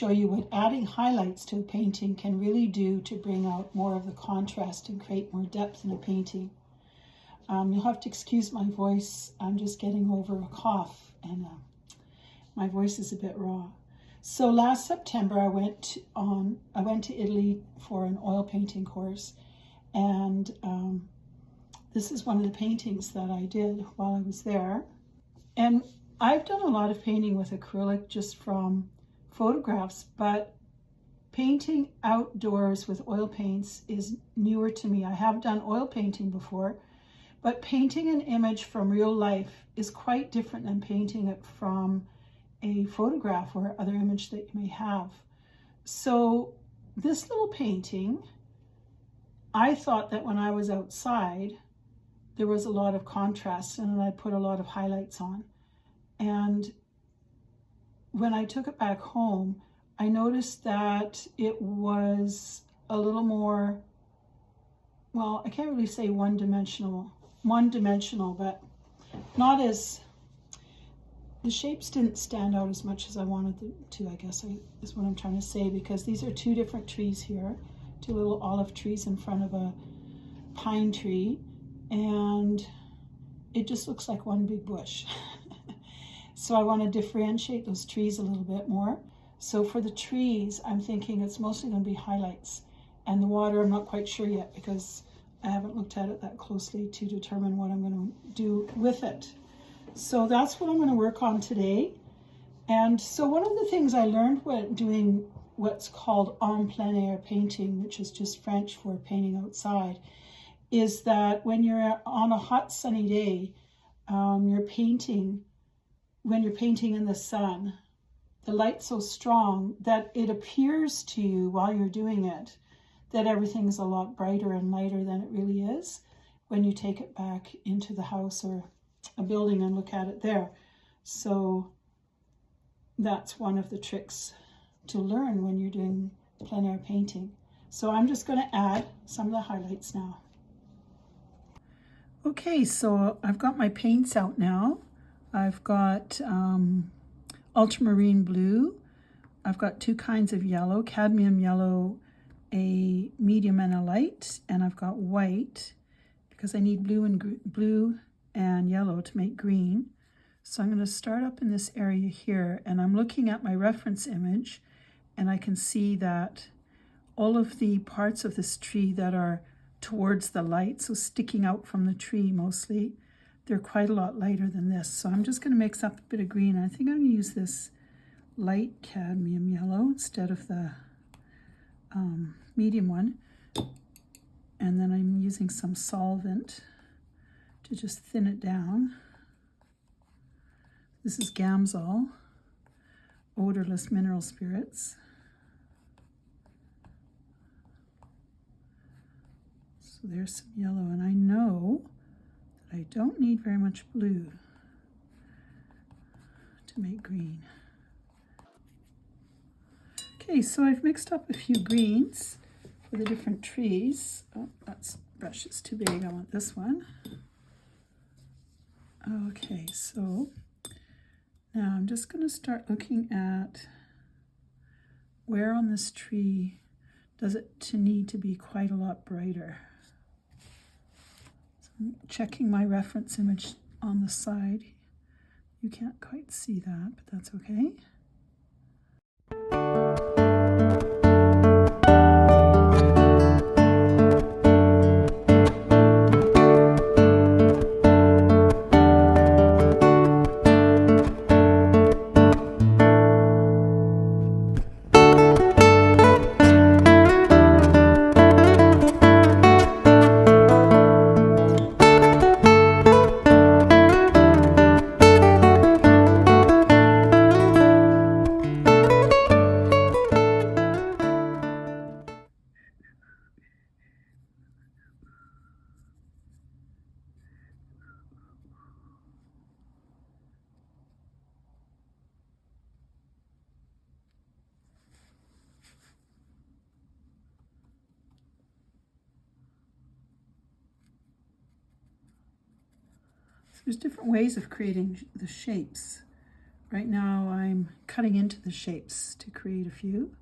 show you what adding highlights to a painting can really do to bring out more of the contrast and create more depth in a painting. You'll have to excuse my voice. I'm just getting over a cough and my voice is a bit raw. So last September I went to Italy for an oil painting course, and this is one of the paintings that I did while I was there. And I've done a lot of painting with acrylic just from photographs, but painting outdoors with oil paints is newer to me. I have done oil painting before, but painting an image from real life is quite different than painting it from a photograph or other image that you may have. So this little painting, I thought that when I was outside, there was a lot of contrast and I put a lot of highlights on. And when I took it back home, I noticed that it was a little more, well, I can't really say one-dimensional, but not as, the shapes didn't stand out as much as I wanted them to, I guess is what I'm trying to say, because these are two different trees here, two little olive trees in front of a pine tree, and it just looks like one big bush. So I want to differentiate those trees a little bit more. So for the trees, I'm thinking it's mostly going to be highlights. And the water, I'm not quite sure yet because I haven't looked at it that closely to determine what I'm going to do with it. So that's what I'm going to work on today. And so one of the things I learned when doing what's called en plein air painting, which is just French for painting outside, is that when you're on a hot sunny day, when you're painting in the sun, the light's so strong that it appears to you while you're doing it that everything's a lot brighter and lighter than it really is when you take it back into the house or a building and look at it there. So that's one of the tricks to learn when you're doing plein air painting. So I'm just going to add some of the highlights now. Okay, so I've got my paints out now. I've got ultramarine blue. I've got two kinds of yellow, cadmium yellow, a medium and a light, and I've got white because I need blue and yellow to make green. So I'm going to start up in this area here, and I'm looking at my reference image, and I can see that all of the parts of this tree that are towards the light, so sticking out from the tree mostly, they're quite a lot lighter than this. So I'm just going to mix up a bit of green. I think I'm going to use this light cadmium yellow instead of the medium one. And then I'm using some solvent to just thin it down. This is Gamsol, odorless mineral spirits. So there's some yellow, and I know that I don't need very much blue to make green. Okay, so I've mixed up a few greens for the different trees. Oh, that brush is too big, I want this one. Okay, so now I'm just going to start looking at where on this tree does it need to be quite a lot brighter. So I'm checking my reference image on the side. You can't quite see that, but that's okay. There's different ways of creating the shapes Right now I'm cutting into the shapes to create a few.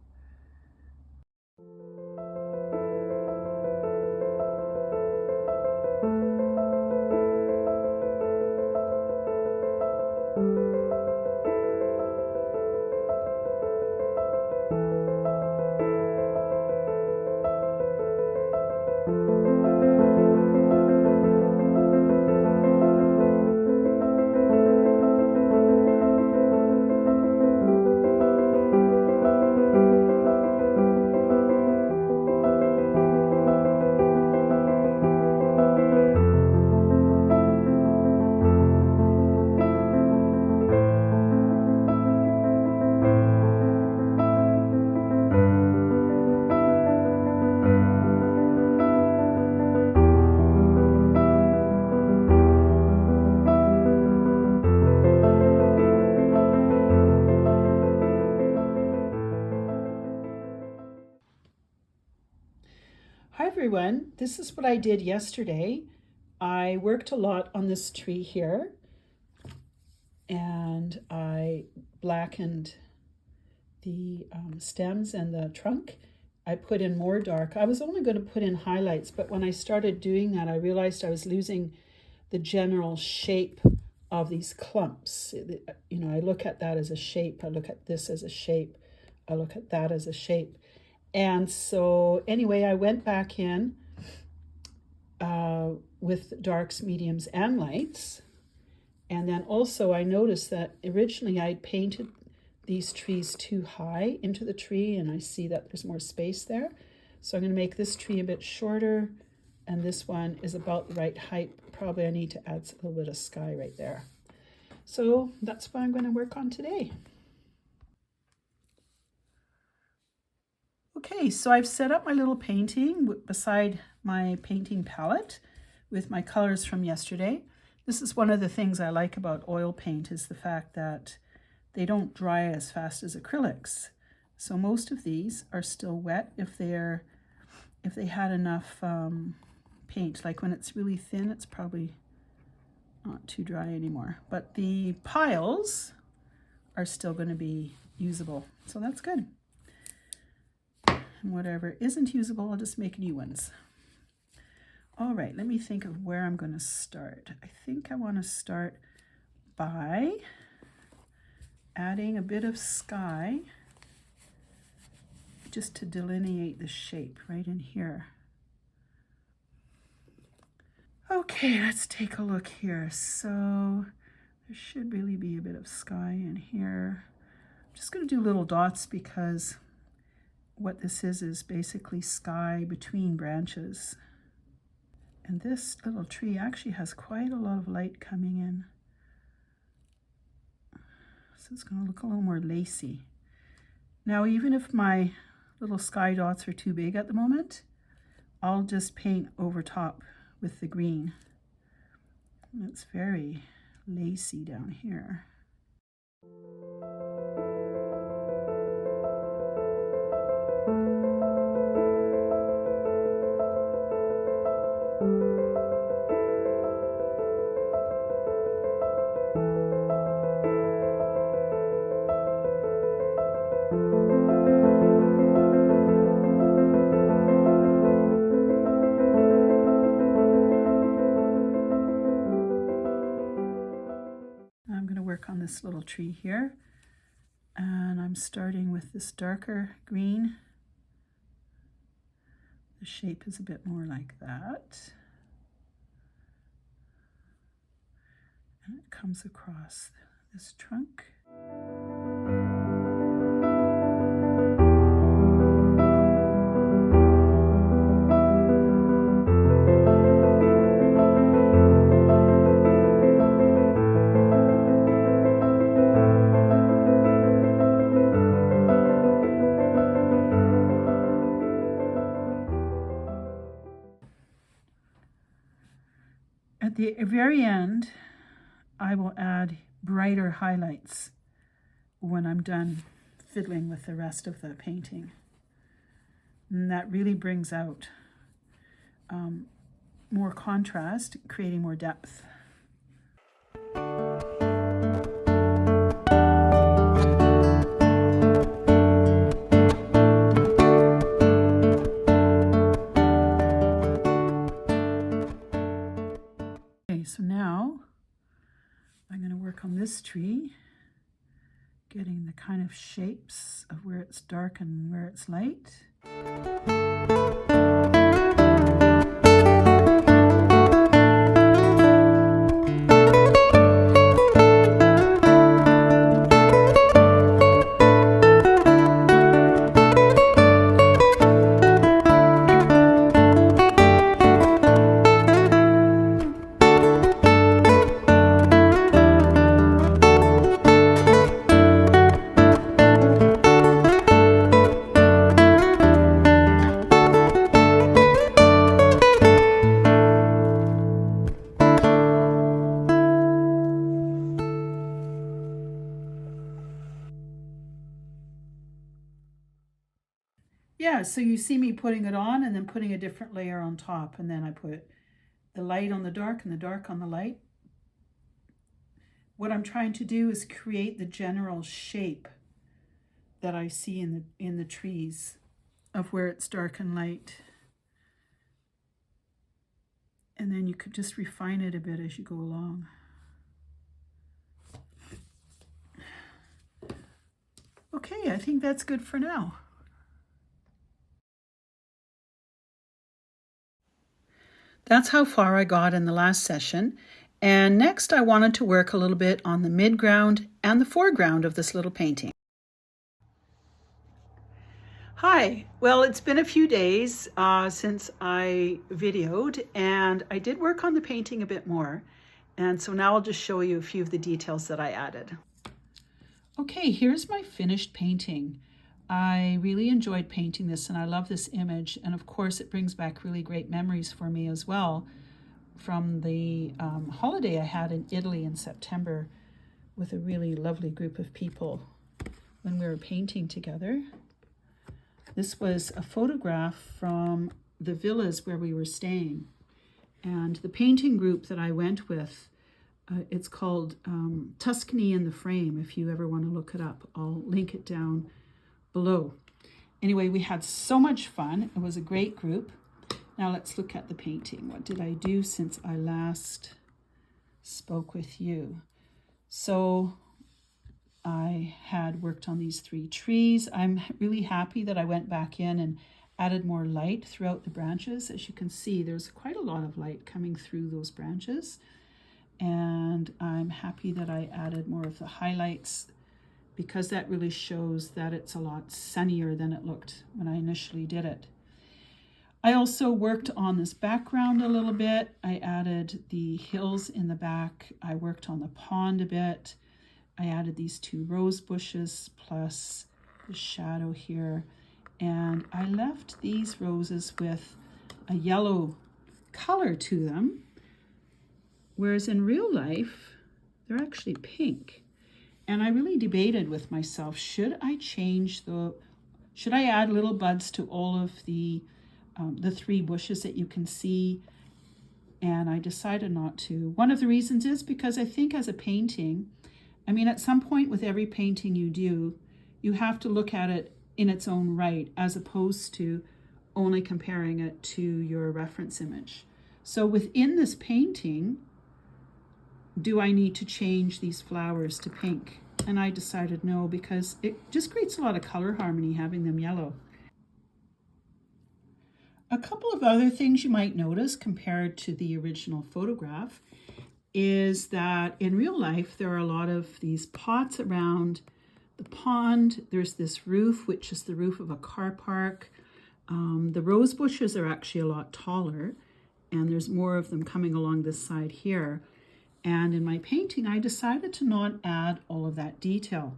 Hi everyone, this is what I did yesterday. I worked a lot on this tree here and I blackened the stems and the trunk. I put in more dark. I was only going to put in highlights, but when I started doing that, I realized I was losing the general shape of these clumps. You know, I look at that as a shape. I look at this as a shape. I look at that as a shape. And so anyway, I went back in with darks, mediums, and lights. And then also I noticed that originally I painted these trees too high into the tree, and I see that there's more space there. So I'm going to make this tree a bit shorter, and this one is about the right height. Probably I need to add a little bit of sky right there. So that's what I'm going to work on today. Okay, so I've set up my little painting beside my painting palette with my colors from yesterday. This is one of the things I like about oil paint, is the fact that they don't dry as fast as acrylics. So most of these are still wet if they had enough paint. Like when it's really thin, it's probably not too dry anymore. But the piles are still going to be usable, so that's good. And whatever isn't usable, I'll just make new ones. All right, let me think of where I'm going to start. I think I want to start by adding a bit of sky just to delineate the shape right in here. Okay, let's take a look here. So there should really be a bit of sky in here. I'm just going to do little dots because what this is basically sky between branches. And this little tree actually has quite a lot of light coming in. So it's going to look a little more lacy. Now, even if my little sky dots are too big at the moment, I'll just paint over top with the green. And it's very lacy down here. On this little tree here, and I'm starting with this darker green. The shape is a bit more like that, and it comes across this trunk. At the very end, I will add brighter highlights when I'm done fiddling with the rest of the painting. And that really brings out more contrast, creating more depth. work on this tree, getting the kind of shapes of where it's dark and where it's light. Yeah, so you see me putting it on and then putting a different layer on top, and then I put the light on the dark and the dark on the light. What I'm trying to do is create the general shape that I see in the trees of where it's dark and light. And then you could just refine it a bit as you go along. Okay, I think that's good for now. That's how far I got in the last session. And next I wanted to work a little bit on the midground and the foreground of this little painting. Hi, well, it's been a few days since I videoed, and I did work on the painting a bit more. And so now I'll just show you a few of the details that I added. Okay, here's my finished painting. I really enjoyed painting this, and I love this image. And of course, it brings back really great memories for me as well from the holiday I had in Italy in September with a really lovely group of people when we were painting together. This was a photograph from the villas where we were staying. And the painting group that I went with, it's called Tuscany in the Frame. If you ever want to look it up, I'll link it down below. Anyway, we had so much fun. It was a great group. Now let's look at the painting. What did I do since I last spoke with you? So I had worked on these 3 trees. I'm really happy that I went back in and added more light throughout the branches. As you can see, there's quite a lot of light coming through those branches. And I'm happy that I added more of the highlights, because that really shows that it's a lot sunnier than it looked when I initially did it. I also worked on this background a little bit. I added the hills in the back. I worked on the pond a bit. I added these 2 rose bushes plus the shadow here. And I left these roses with a yellow color to them, whereas in real life, they're actually pink. And I really debated with myself, should I add little buds to all of the 3 bushes that you can see? And I decided not to. One of the reasons is because I think as a painting, I mean, at some point with every painting you do, you have to look at it in its own right, as opposed to only comparing it to your reference image. So within this painting, do I need to change these flowers to pink? And I decided no, because it just creates a lot of color harmony having them yellow. A couple of other things you might notice compared to the original photograph is that in real life, there are a lot of these pots around the pond. There's this roof, which is the roof of a car park. The rose bushes are actually a lot taller, and there's more of them coming along this side here. And in my painting, I decided to not add all of that detail.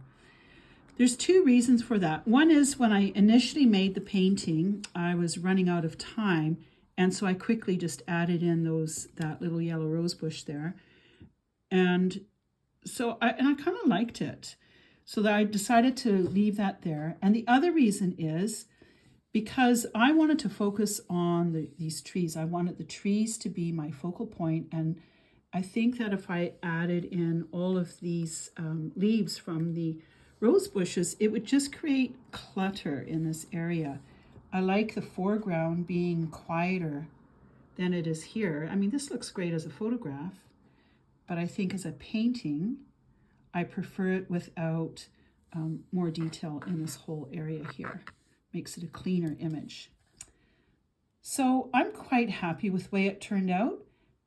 There's 2 reasons for that. One is when I initially made the painting, I was running out of time, and so I quickly just added in that little yellow rose bush there. And so I kind of liked it. So that I decided to leave that there. And the other reason is because I wanted to focus on these trees. I wanted the trees to be my focal point, and I think that if I added in all of these leaves from the rose bushes, it would just create clutter in this area. I like the foreground being quieter than it is here. I mean, this looks great as a photograph, but I think as a painting, I prefer it without more detail in this whole area here. Makes it a cleaner image. So I'm quite happy with the way it turned out,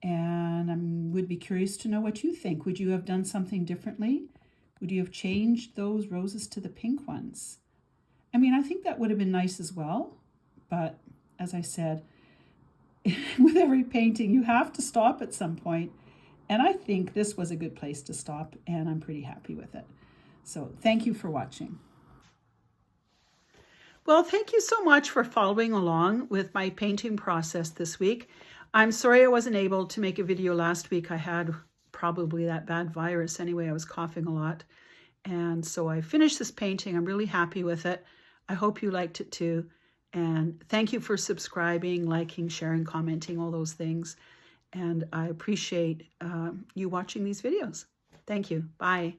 and I would be curious to know what you think. Would you have done something differently? Would you have changed those roses to the pink ones? I mean, I think that would have been nice as well, but as I said, with every painting, you have to stop at some point, and I think this was a good place to stop, and I'm pretty happy with it. So thank you for watching. Well, thank you so much for following along with my painting process this week. I'm sorry I wasn't able to make a video last week. I had probably that bad virus anyway. I was coughing a lot. And so I finished this painting. I'm really happy with it. I hope you liked it too. And thank you for subscribing, liking, sharing, commenting, all those things. And I appreciate you watching these videos. Thank you. Bye.